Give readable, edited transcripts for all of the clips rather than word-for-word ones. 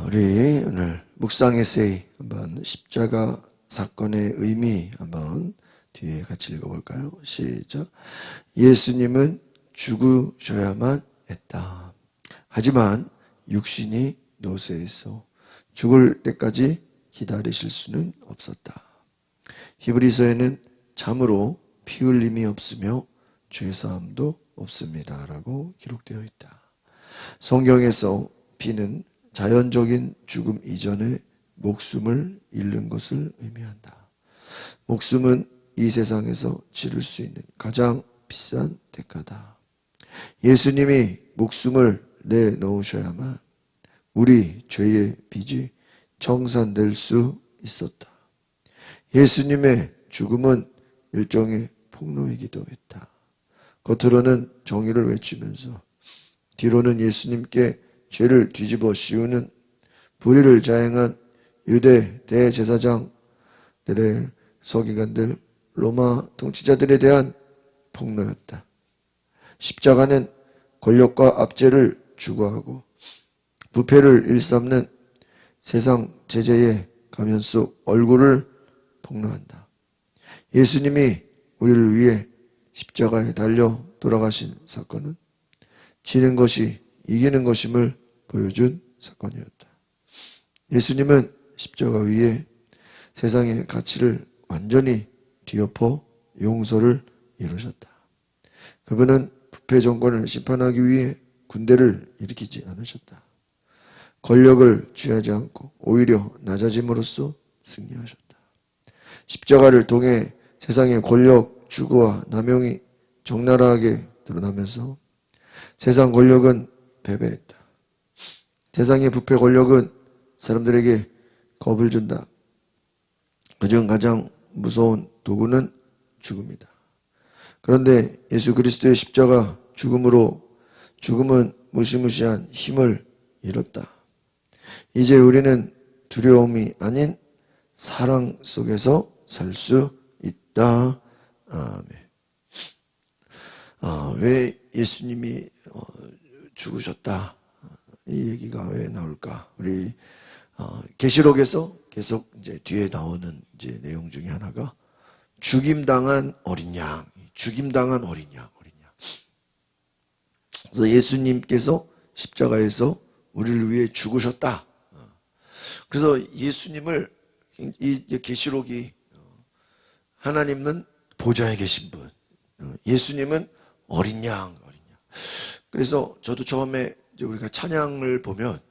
우리 오늘 묵상 에세이 한번 십자가 사건의 의미 한번 뒤에 같이 읽어볼까요? 시작. 예수님은 죽으셔야만 했다. 하지만 육신이 노쇠해서 죽을 때까지 기다리실 수는 없었다. 히브리서에는 참으로 피 흘림이 없으며 죄사함도 없습니다 라고 기록되어 있다. 성경에서 피는 자연적인 죽음 이전에 목숨을 잃는 것을 의미한다. 목숨은 이 세상에서 치를 수 있는 가장 비싼 대가다. 예수님이 목숨을 내놓으셔야만 우리 죄의 빚이 청산될 수 있었다. 예수님의 죽음은 일종의 폭로이기도 했다. 겉으로는 정의를 외치면서 뒤로는 예수님께 죄를 뒤집어 씌우는 불의를 자행한 유대 대제사장들의 서기관들, 로마 통치자들에 대한 폭로였다. 십자가는 권력과 압제를 추구하고 부패를 일삼는 세상 제재의 가면 속 얼굴을 폭로한다. 예수님이 우리를 위해 십자가에 달려 돌아가신 사건은 지는 것이 이기는 것임을 보여준 사건이었다. 예수님은 십자가 위에 세상의 가치를 완전히 뒤엎어 용서를 이루셨다. 그분은 부패 정권을 심판하기 위해 군대를 일으키지 않으셨다. 권력을 취하지 않고 오히려 낮아짐으로써 승리하셨다. 십자가를 통해 세상의 권력 추구와 남용이 적나라하게 드러나면서 세상 권력은 패배했다. 세상의 부패 권력은 사람들에게 겁을 준다. 그중 가장 무서운 도구는 죽음이다. 그런데 예수 그리스도의 십자가 죽음으로 죽음은 무시무시한 힘을 잃었다. 이제 우리는 두려움이 아닌 사랑 속에서 살 수 있다. 아멘. 왜 예수님이 죽으셨다. 이 얘기가 왜 나올까? 우리 계시록에서 계속 이제 뒤에 나오는 이제 내용 중에 하나가 죽임당한 어린 양, 죽임당한 어린 양. 그래서 예수님께서 십자가에서 우리를 위해 죽으셨다. 그래서 예수님을 이 계시록이 하나님은 보좌에 계신 분, 예수님은 어린 양. 그래서 저도 처음에 이제 우리가 찬양을 보면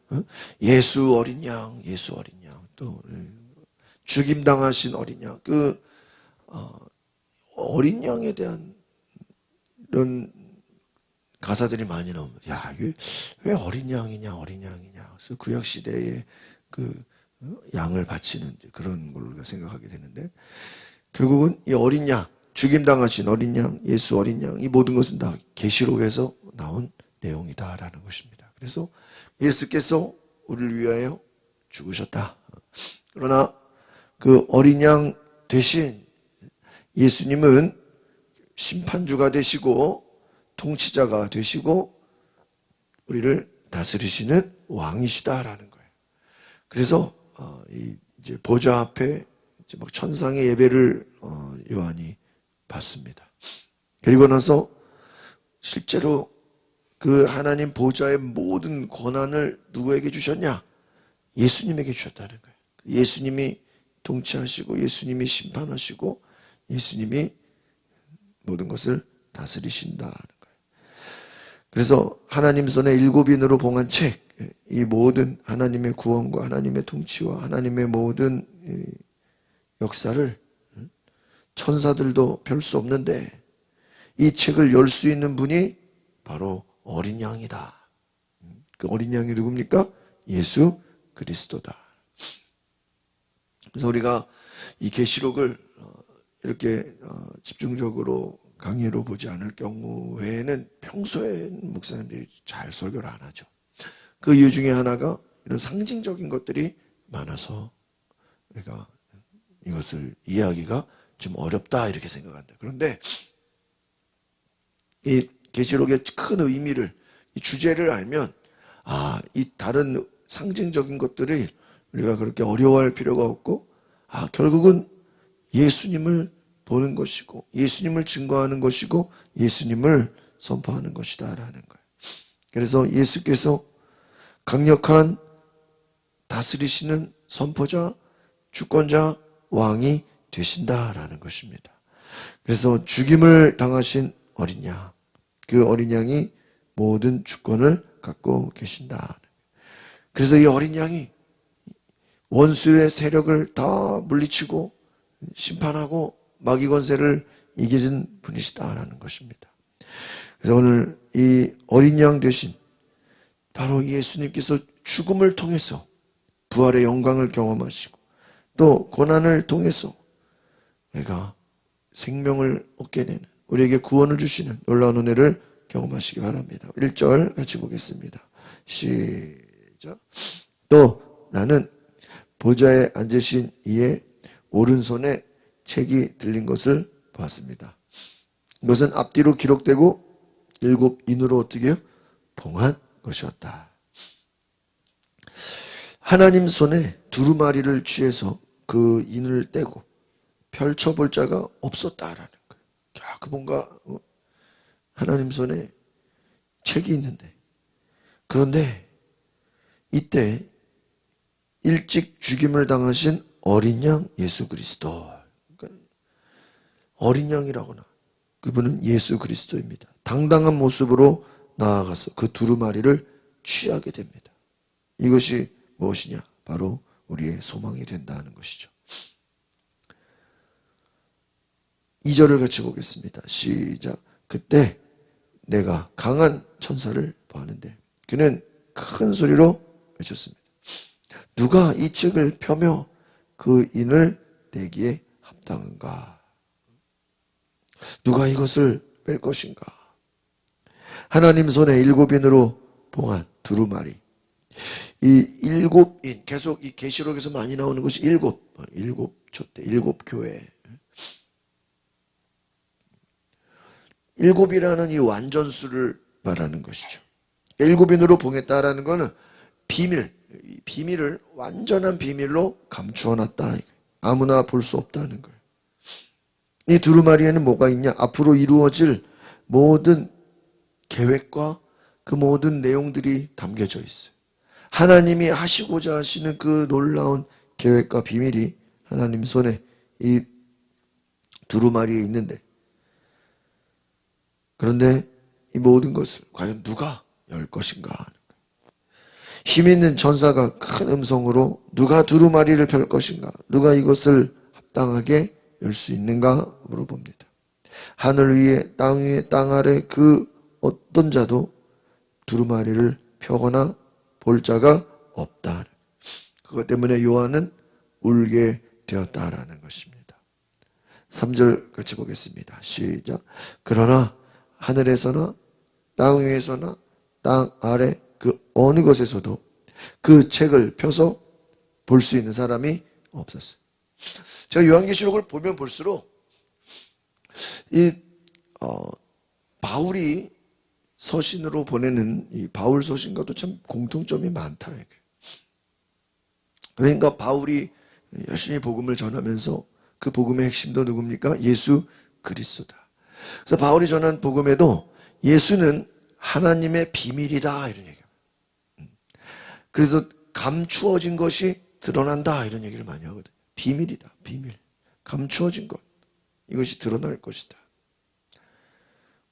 예수 어린 양, 예수 어린 양, 또 죽임당하신 어린 양, 그 어린 양에 대한 이런 가사들이 많이 나옵니다. 야, 이게 왜 어린 양이냐, 어린 양이냐. 그래서 구약 시대에 그 양을 바치는 그런 걸 우리가 생각하게 되는데 결국은 이 어린 양, 죽임당하신 어린 양, 예수 어린 양, 이 모든 것은 다 계시록에서 나온 내용이다라는 것입니다. 그래서 예수께서 우리를 위하여 죽으셨다. 그러나 그 어린 양 대신 예수님은 심판주가 되시고 통치자가 되시고 우리를 다스리시는 왕이시다라는 거예요. 그래서 이제 보좌 앞에 이제 막 천상의 예배를 요한이 받습니다. 그리고 나서 실제로 그 하나님 보좌의 모든 권한을 누구에게 주셨냐? 예수님에게 주셨다는 거예요. 예수님이 통치하시고 예수님이 심판하시고 예수님이 모든 것을 다스리신다는 거예요. 그래서 하나님 손에 7인으로 봉한 책, 이 모든 하나님의 구원과 하나님의 통치와 하나님의 모든 역사를 천사들도 별 수 없는데 이 책을 열 수 있는 분이 바로 어린 양이다. 그 어린 양이 누굽니까? 예수 그리스도다. 그래서 우리가 이 계시록을 이렇게 집중적으로 강의로 보지 않을 경우에는 평소에는 목사님들이 잘 설교를 안 하죠. 그 이유 중에 하나가 이런 상징적인 것들이 많아서 우리가 이것을 이해하기가 좀 어렵다 이렇게 생각한다. 그런데 이 계시록의 큰 의미를, 이 주제를 알면 이 다른 상징적인 것들을 우리가 그렇게 어려워할 필요가 없고, 결국은 예수님을 보는 것이고 예수님을 증거하는 것이고 예수님을 선포하는 것이다라는 거예요. 그래서 예수께서 강력한 다스리시는 선포자, 주권자, 왕이 되신다라는 것입니다. 그래서 죽임을 당하신 어린 양, 그 어린 양이 모든 주권을 갖고 계신다. 그래서 이 어린 양이 원수의 세력을 다 물리치고 심판하고 마귀 권세를 이기는 분이시다라는 것입니다. 그래서 오늘 이 어린 양 되신 바로 예수님께서 죽음을 통해서 부활의 영광을 경험하시고 또 고난을 통해서 우리가 생명을 얻게 되는, 우리에게 구원을 주시는 놀라운 은혜를 경험하시기 바랍니다. 1절 같이 보겠습니다. 시작. 또 나는 보좌에 앉으신 이의 오른손에 책이 들린 것을 보았습니다. 이것은 앞뒤로 기록되고 7인으로 어떻게 해요? 봉한 것이었다. 하나님 손에 두루마리를 취해서 그 인을 떼고 펼쳐볼 자가 없었다라는 거예요. 그 뭔가 하나님 손에 책이 있는데, 그런데 이때 일찍 죽임을 당하신 어린 양 예수 그리스도, 그러니까 어린 양이라거나 그분은 예수 그리스도입니다. 당당한 모습으로 나아가서 그 두루마리를 취하게 됩니다. 이것이 무엇이냐? 바로 우리의 소망이 된다는 것이죠. 2절을 같이 보겠습니다. 시작. 그때 내가 강한 천사를 보았는데 그는 큰 소리로 외쳤습니다. 누가 이 책을 펴며 그 인을 내기에 합당한가? 누가 이것을 뺄 것인가? 하나님 손에 7인으로 봉한 두루마리. 이 7인, 계속 이 계시록에서 많이 나오는 것이 7 촛대, 7교회. 7이라는 이 완전수를 말하는 것이죠. 7인으로 봉했다라는 것은 비밀을 완전한 비밀로 감추어놨다. 아무나 볼 수 없다는 거예요. 이 두루마리에는 뭐가 있냐? 앞으로 이루어질 모든 계획과 그 모든 내용들이 담겨져 있어요. 하나님이 하시고자 하시는 그 놀라운 계획과 비밀이 하나님 손에 이 두루마리에 있는데, 그런데 이 모든 것을 과연 누가 열 것인가? 힘 있는 천사가 큰 음성으로 누가 두루마리를 펼 것인가? 누가 이것을 합당하게 열 수 있는가? 물어봅니다. 하늘 위에 땅 위에 땅 아래 그 어떤 자도 두루마리를 펴거나 볼 자가 없다. 그것 때문에 요한은 울게 되었다라는 것입니다. 3절 같이 보겠습니다. 시작. 그러나 하늘에서나 땅 위에서나 땅 아래 그 어느 곳에서도 그 책을 펴서 볼 수 있는 사람이 없었어요. 제가 요한계시록을 보면 볼수록 바울이 서신으로 보내는 이 바울 서신과도 참 공통점이 많다. 그러니까 바울이 열심히 복음을 전하면서 그 복음의 핵심도 누굽니까? 예수 그리스도다. 그래서 바울이 전한 복음에도 예수는 하나님의 비밀이다 이런 얘기입니다. 그래서 감추어진 것이 드러난다 이런 얘기를 많이 하거든요. 비밀이다, 비밀. 감추어진 것, 이것이 드러날 것이다.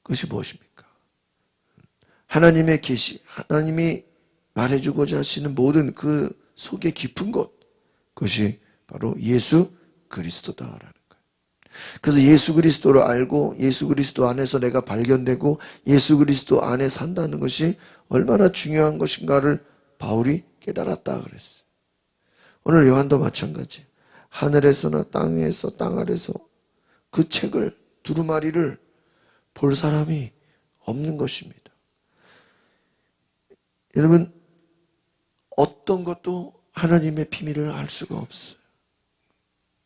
그것이 무엇입니까? 하나님의 계시, 하나님이 말해주고자 하시는 모든 그 속에 깊은 것, 그것이 바로 예수 그리스도다라는 거예요. 그래서 예수 그리스도를 알고 예수 그리스도 안에서 내가 발견되고 예수 그리스도 안에 산다는 것이 얼마나 중요한 것인가를 바울이 깨달았다 그랬어요. 오늘 요한도 마찬가지. 하늘에서나 땅 위에서 땅 아래서 그 책을, 두루마리를 볼 사람이 없는 것입니다. 여러분, 어떤 것도 하나님의 비밀을 알 수가 없어요.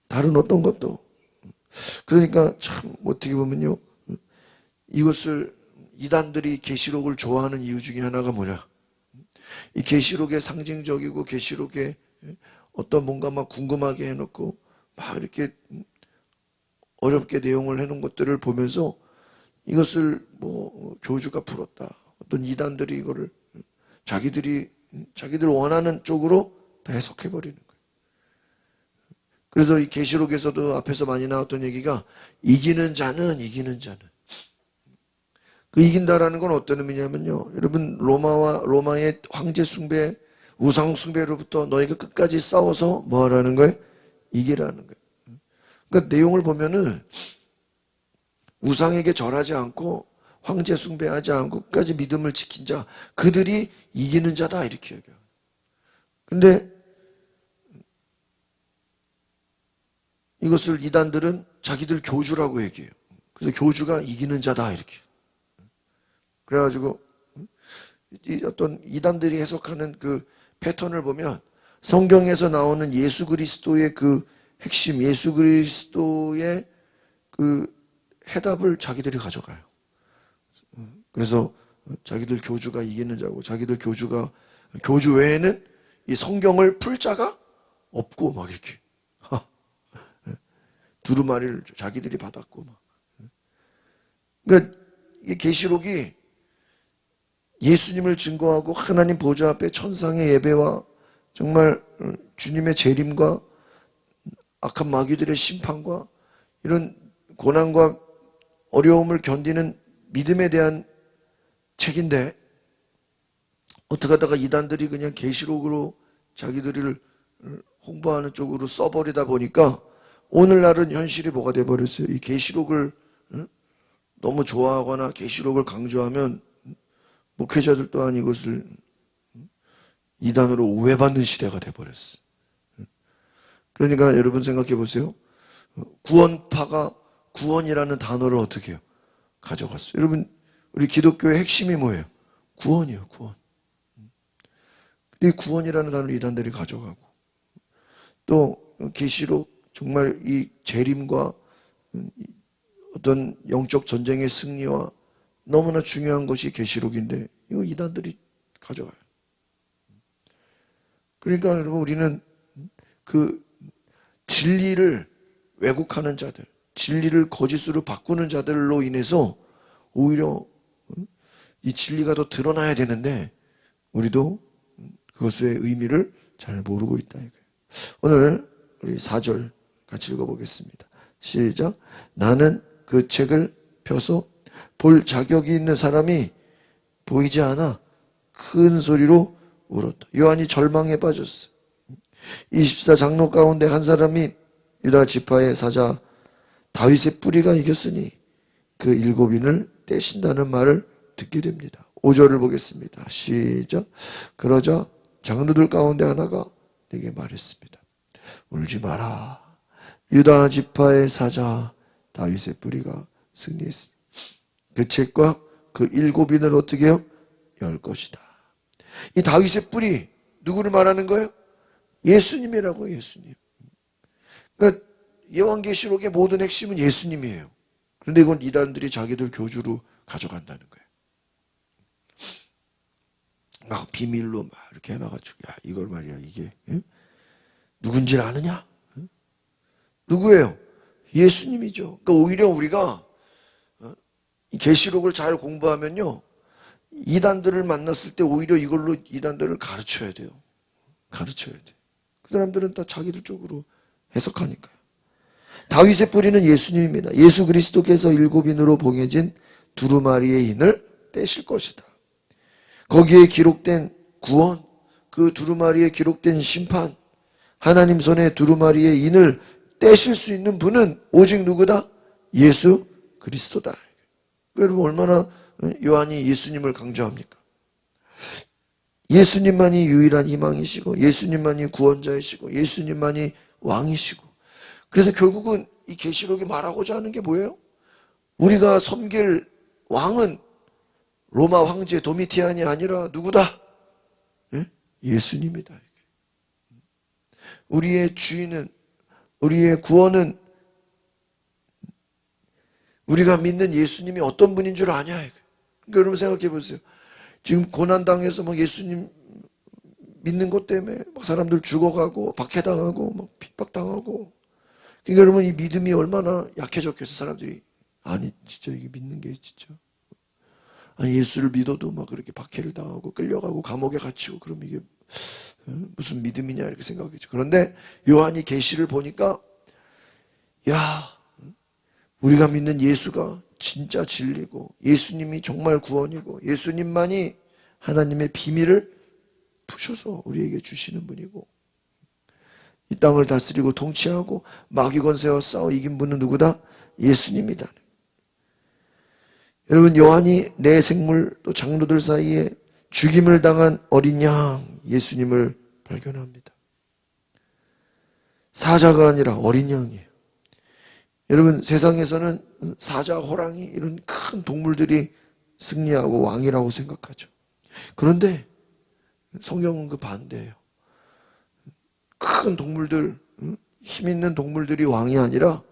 다른 어떤 것도. 그러니까 참 어떻게 보면요, 이것을 이단들이 계시록을 좋아하는 이유 중에 하나가 뭐냐? 이 계시록의 상징적이고 계시록의 어떤 뭔가 막 궁금하게 해놓고 막 이렇게 어렵게 내용을 해놓은 것들을 보면서 이것을 뭐 교주가 풀었다. 어떤 이단들이 이거를 자기들 원하는 쪽으로 다 해석해 버리는 거예요. 그래서 이 계시록에서도 앞에서 많이 나왔던 얘기가 이기는 자는 그 이긴다라는 건 어떤 의미냐면요. 여러분 로마의 황제 숭배, 우상 숭배로부터 너희가 끝까지 싸워서 뭐 하라는 거예요? 이기라는 거예요. 그러니까 내용을 보면은 우상에게 절하지 않고 황제 숭배하지 않고 끝까지 믿음을 지킨 자, 그들이 이기는 자다 이렇게 얘기해요. 근데 이것을 이단들은 자기들 교주라고 얘기해요. 그래서 교주가 이기는 자다 이렇게. 그래가지고 어떤 이단들이 해석하는 그 패턴을 보면 성경에서 나오는 예수 그리스도의 그 핵심, 예수 그리스도의 그 해답을 자기들이 가져가요. 그래서 자기들 교주가 이기는 자고 자기들 교주 외에는 이 성경을 풀 자가 없고 막 이렇게 두루마리를 자기들이 받았고 막. 그러니까 이 계시록이 예수님을 증거하고 하나님 보좌 앞에 천상의 예배와 정말 주님의 재림과 악한 마귀들의 심판과 이런 고난과 어려움을 견디는 믿음에 대한 책인데 어떻게 하다가 이단들이 그냥 계시록으로 자기들을 홍보하는 쪽으로 써버리다 보니까 오늘날은 현실이 뭐가 돼버렸어요. 이 계시록을 너무 좋아하거나 계시록을 강조하면 목회자들 또한 이것을 이단으로 오해받는 시대가 돼버렸어요. 그러니까 여러분 생각해 보세요. 구원파가 구원이라는 단어를 어떻게 해요? 가져갔어요. 여러분 우리 기독교의 핵심이 뭐예요? 구원이에요. 구원. 이 구원이라는 단어를 이단들이 가져가고 또 계시록 정말 이 재림과 어떤 영적 전쟁의 승리와 너무나 중요한 것이 계시록인데 이거 이단들이 가져가요. 그러니까 여러분 우리는 그 진리를 왜곡하는 자들, 진리를 거짓으로 바꾸는 자들로 인해서 오히려 이 진리가 더 드러나야 되는데 우리도 그것의 의미를 잘 모르고 있다 이거예요. 오늘 우리 4절 같이 읽어보겠습니다. 시작. 나는 그 책을 펴서 볼 자격이 있는 사람이 보이지 않아 큰 소리로 울었다. 요한이 절망에 빠졌어. 24장로 가운데 한 사람이 유다 지파의 사자 다윗의 뿌리가 이겼으니 그 7인을 떼신다는 말을 듣게 됩니다. 5절을 보겠습니다. 시작. 그러자 장로들 가운데 하나가 내게 말했습니다. 울지 마라. 유다 지파의 사자 다윗의 뿌리가 승리했으니 그 책과 그 7인을 어떻게 해요? 열 것이다. 이 다윗의 뿌리 누구를 말하는 거예요? 예수님이라고. 예수님. 그러니까 예언계시록의 모든 핵심은 예수님이에요. 그런데 이건 이단들이 자기들 교주로 가져간다는 거예요. 막 비밀로 막 이렇게 해놔가지고 야 이걸 말이야 이게 누군지 아느냐? 누구예요? 예수님이죠. 그러니까 오히려 우리가 이 계시록을 잘 공부하면요 이단들을 만났을 때 오히려 이걸로 이단들을 가르쳐야 돼요. 가르쳐야 돼. 그 사람들은 다 자기들 쪽으로 해석하니까요. 다윗의 뿌리는 예수님입니다. 예수 그리스도께서 7인으로 봉해진 두루마리의 인을 떼실 것이다. 거기에 기록된 구원, 그 두루마리에 기록된 심판, 하나님 손에 두루마리의 인을 떼실 수 있는 분은 오직 누구다? 예수 그리스도다. 여러분 얼마나 요한이 예수님을 강조합니까? 예수님만이 유일한 희망이시고 예수님만이 구원자이시고 예수님만이 왕이시고 그래서 결국은 이 계시록이 말하고자 하는 게 뭐예요? 우리가 섬길 왕은 로마 황제 도미티안이 아니라 누구다? 예? 예수님이다. 우리의 주인은 우리의 구원은 우리가 믿는 예수님이 어떤 분인 줄 아냐? 그러니까 여러분 생각해 보세요. 지금 고난당해서 막 예수님 믿는 것 때문에 막 사람들 죽어가고 박해당하고 막 핍박당하고. 그러니까 여러분, 이 믿음이 얼마나 약해졌겠어. 사람들이 아니 진짜 이게 믿는 게 진짜, 아니 예수를 믿어도 막 그렇게 박해를 당하고 끌려가고 감옥에 갇히고, 그럼 이게 무슨 믿음이냐 이렇게 생각하겠죠. 그런데 요한이 계시를 보니까, 야, 우리가 믿는 예수가 진짜 진리고 예수님이 정말 구원이고 예수님만이 하나님의 비밀을 푸셔서 우리에게 주시는 분이고, 이 땅을 다스리고 통치하고 마귀 권세와 싸워 이긴 분은 누구다? 예수님이다. 여러분, 요한이 내 생물 또 장로들 사이에 죽임을 당한 어린 양 예수님을 발견합니다. 사자가 아니라 어린 양이에요. 여러분, 세상에서는 사자, 호랑이 이런 큰 동물들이 승리하고 왕이라고 생각하죠. 그런데 성경은 그 반대예요. 큰 동물들, 힘 있는 동물들이 왕이 아니라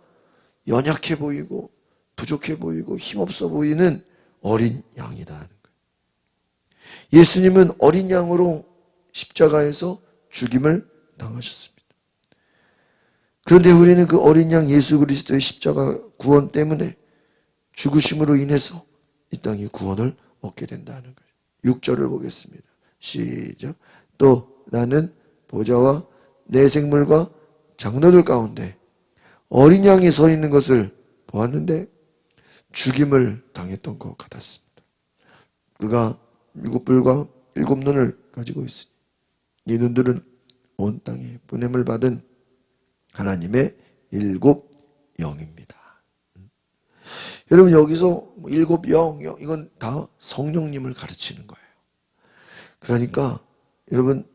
연약해 보이고 부족해 보이고 힘없어 보이는 어린 양이다 하는 거예요. 예수님은 어린 양으로 십자가에서 죽임을 당하셨습니다. 그런데 우리는 그 어린 양 예수 그리스도의 십자가 구원 때문에, 죽으심으로 인해서 이 땅에 구원을 얻게 된다는 거예요. 6절을 보겠습니다. 시작. 또 나는 보좌와 내 생물과 장로들 가운데 어린 양이 서 있는 것을 보았는데 죽임을 당했던 것 같았습니다. 그가 7뿔과 7눈을 가지고 있으니 이 눈들은 온 땅에 보냄을 받은 하나님의 7 영입니다. 여러분, 여기서 7 영, 이건 다 성령님을 가르치는 거예요. 그러니까 여러분,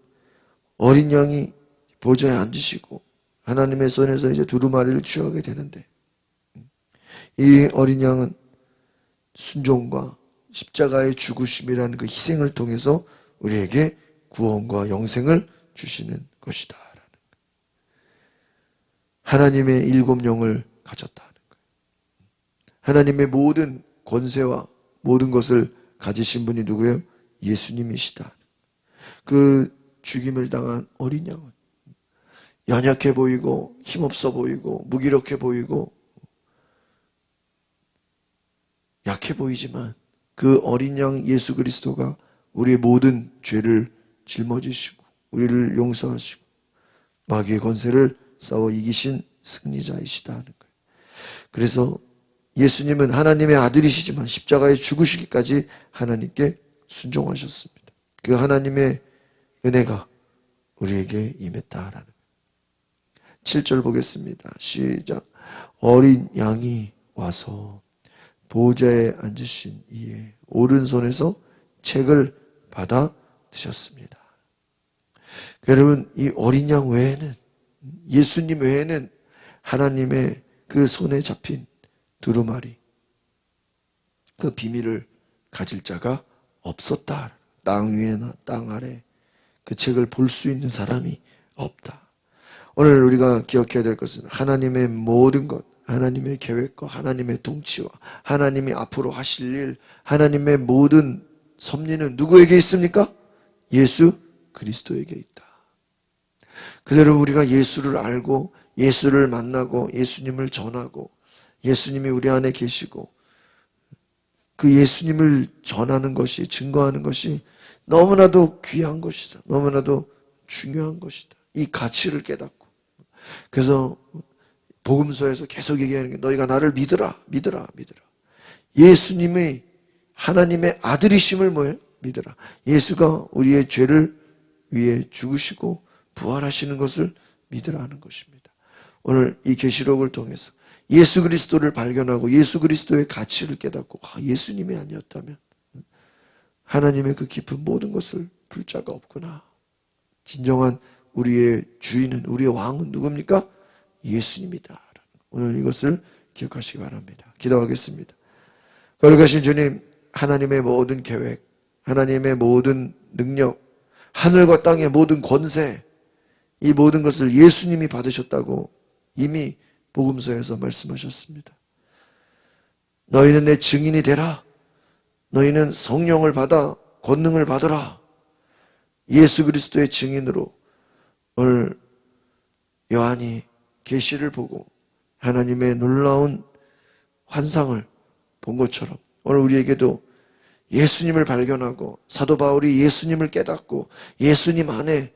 어린 양이 보좌에 앉으시고 하나님의 손에서 이제 두루마리를 취하게 되는데, 이 어린 양은 순종과 십자가의 죽으심이라는 그 희생을 통해서 우리에게 구원과 영생을 주시는 것이다. 하나님의 7 영을 가졌다는 거예요. 하나님의 모든 권세와 모든 것을 가지신 분이 누구예요? 예수님이시다. 그 죽임을 당한 어린 양은 연약해 보이고 힘없어 보이고 무기력해 보이고 약해 보이지만, 그 어린 양 예수 그리스도가 우리의 모든 죄를 짊어지시고 우리를 용서하시고 마귀의 권세를 싸워 이기신 승리자이시다 하는 거예요. 그래서 예수님은 하나님의 아들이시지만 십자가에 죽으시기까지 하나님께 순종하셨습니다. 그 하나님의 은혜가 우리에게 임했다라는 거예요. 7절 보겠습니다. 시작. 어린 양이 와서 보좌에 앉으신 이의 오른손에서 책을 받아 드셨습니다. 여러분, 이 어린 양 외에는, 예수님 외에는 하나님의 그 손에 잡힌 두루마리, 그 비밀을 가질 자가 없었다. 땅 위에나 땅 아래 그 책을 볼 수 있는 사람이 없다. 오늘 우리가 기억해야 될 것은 하나님의 모든 것, 하나님의 계획과 하나님의 통치와 하나님이 앞으로 하실 일, 하나님의 모든 섭리는 누구에게 있습니까? 예수 그리스도에게 있다. 그대로 우리가 예수를 알고 예수를 만나고 예수님을 전하고 예수님이 우리 안에 계시고 그 예수님을 전하는 것이, 증거하는 것이 너무나도 귀한 것이다. 너무나도 중요한 것이다. 이 가치를 깨닫고, 그래서 복음서에서 계속 얘기하는 게 너희가 나를 믿으라, 믿으라, 믿으라. 예수님의 하나님의 아들이심을 뭐예요? 믿으라. 예수가 우리의 죄를 위해 죽으시고 부활하시는 것을 믿으라는 것입니다. 오늘 이 계시록을 통해서 예수 그리스도를 발견하고 예수 그리스도의 가치를 깨닫고, 예수님이 아니었다면 하나님의 그 깊은 모든 것을 풀 자가 없구나. 진정한 우리의 주인은, 우리의 왕은 누굽니까? 예수님이다. 오늘 이것을 기억하시기 바랍니다. 기도하겠습니다. 거룩하신 주님, 하나님의 모든 계획, 하나님의 모든 능력, 하늘과 땅의 모든 권세, 이 모든 것을 예수님이 받으셨다고 이미 복음서에서 말씀하셨습니다. 너희는 내 증인이 되라. 너희는 성령을 받아 권능을 받으라. 예수 그리스도의 증인으로 오늘 요한이 계시를 보고 하나님의 놀라운 환상을 본 것처럼 오늘 우리에게도 예수님을 발견하고 사도 바울이 예수님을 깨닫고 예수님 안에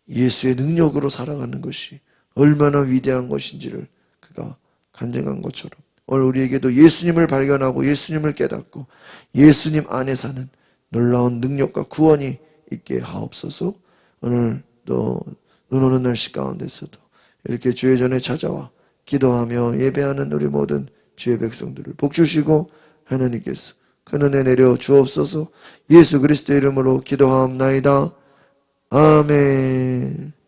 예수의 능력으로 살아가는 것이 얼마나 위대한 것인지를 그가 간증한 것처럼 오늘 우리에게도 예수님을 발견하고 예수님을 깨닫고 예수님 안에 사는 놀라운 능력과 구원이 있게 하옵소서. 오늘도 눈 오는 날씨 가운데서도 이렇게 주의 전에 찾아와 기도하며 예배하는 우리 모든 주의 백성들을 복주시고 하나님께서 큰 은혜 내려 주옵소서. 예수 그리스도의 이름으로 기도하옵나이다. 아멘.